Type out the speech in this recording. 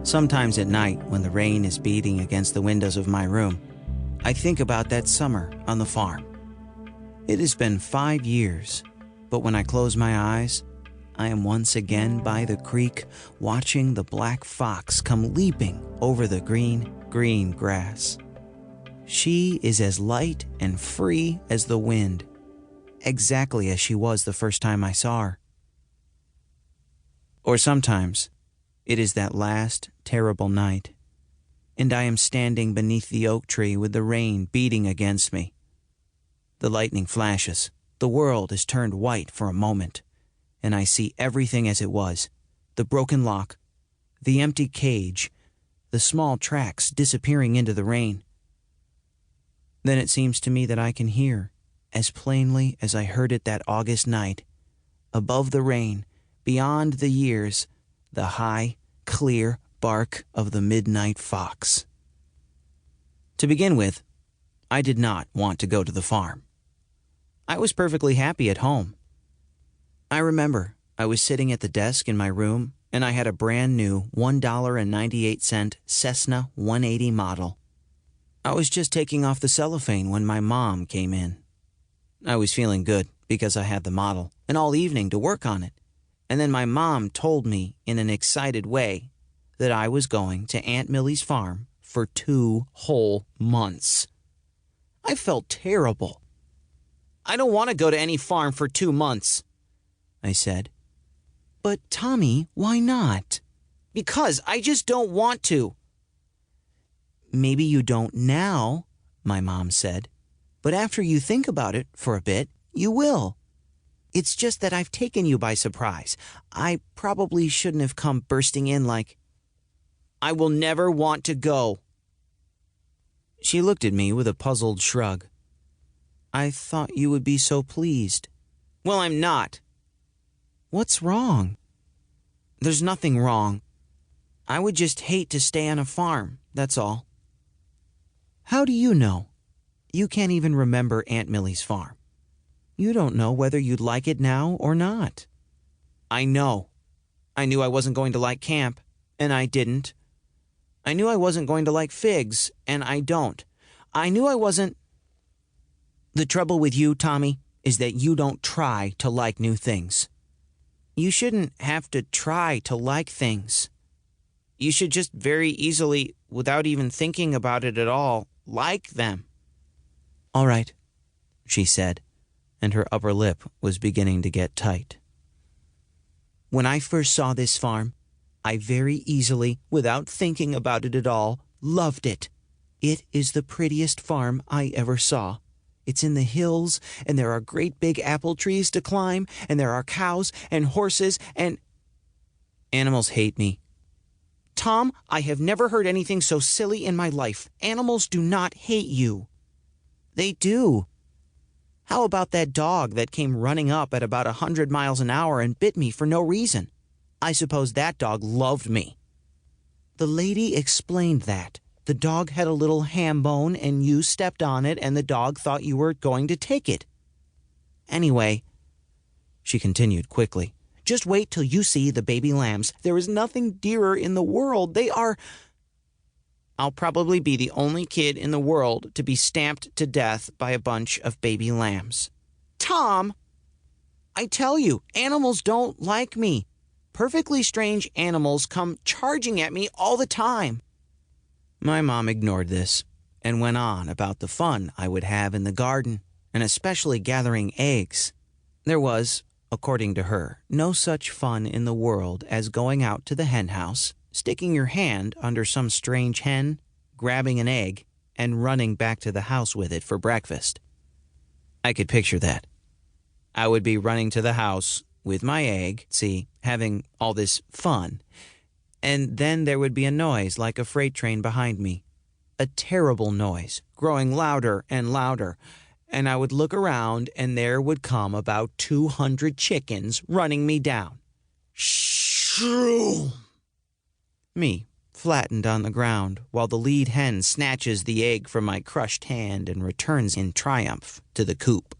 Sometimes at night, when the rain is beating against the windows of my room, I think about that summer on the farm. It has been 5 years, but when I close my eyes, I am once again by the creek watching the black fox come leaping over the green, green grass. She is as light and free as the wind, exactly as she was the first time I saw her. Or sometimes, it is that last terrible night, and I am standing beneath the oak tree with the rain beating against me. The lightning flashes, the world is turned white for a moment, and I see everything as it was, the broken lock, the empty cage, the small tracks disappearing into the rain. Then it seems to me that I can hear, as plainly as I heard it that August night, above the rain, beyond the years, the high, clear bark of the midnight fox. To begin with, I did not want to go to the farm. I was perfectly happy at home. I remember I was sitting at the desk in my room, and I had a brand new $1.98 Cessna 180 model. I was just taking off the cellophane when my mom came in. I was feeling good because I had the model and all evening to work on it. And then my mom told me in an excited way that I was going to Aunt Millie's farm for 2 whole months. I felt terrible. "I don't want to go to any farm for 2 months," I said. "But Tommy, why not?" "Because I just don't want to." "Maybe you don't now," my mom said, "but after you think about it for a bit, you will. It's just that I've taken you by surprise. I probably shouldn't have come bursting in like, 'I will never want to go.'" She looked at me with a puzzled shrug. "I thought you would be so pleased." "Well, I'm not." "What's wrong?" "There's nothing wrong. I would just hate to stay on a farm, that's all." "How do you know? You can't even remember Aunt Millie's farm. You don't know whether you'd like it now or not." "I know. I knew I wasn't going to like camp, and I didn't. I knew I wasn't going to like figs, and I don't. I knew I wasn't—" "The trouble with you, Tommy, is that you don't try to like new things. You shouldn't have to try to like things. You should just very easily, without even thinking about it at all, like them." "All right," she said, and her upper lip was beginning to get tight. "When I first saw this farm, I very easily, without thinking about it at all, loved it. It is the prettiest farm I ever saw. It's in the hills, and there are great big apple trees to climb, and there are cows and horses and—" "Animals hate me." "Tom, I have never heard anything so silly in my life. Animals do not hate you." "They do. How about that dog that came running up at about 100 miles an hour and bit me for no reason? I suppose that dog loved me." "The lady explained that. The dog had a little ham bone and you stepped on it and the dog thought you were going to take it. Anyway," she continued quickly, "just wait till you see the baby lambs. There is nothing dearer in the world. They are—" "I'll probably be the only kid in the world to be stamped to death by a bunch of baby lambs." "Tom!" "I tell you, animals don't like me. Perfectly strange animals come charging at me all the time." My mom ignored this and went on about the fun I would have in the garden, and especially gathering eggs. There was, according to her, no such fun in the world as going out to the hen house, sticking your hand under some strange hen, grabbing an egg, and running back to the house with it for breakfast. I could picture that. I would be running to the house with my egg, having all this fun, and then there would be a noise like a freight train behind me, a terrible noise, growing louder and louder, and I would look around and there would come about 200 chickens running me down. Shroom! Me, flattened on the ground, while the lead hen snatches the egg from my crushed hand and returns in triumph to the coop.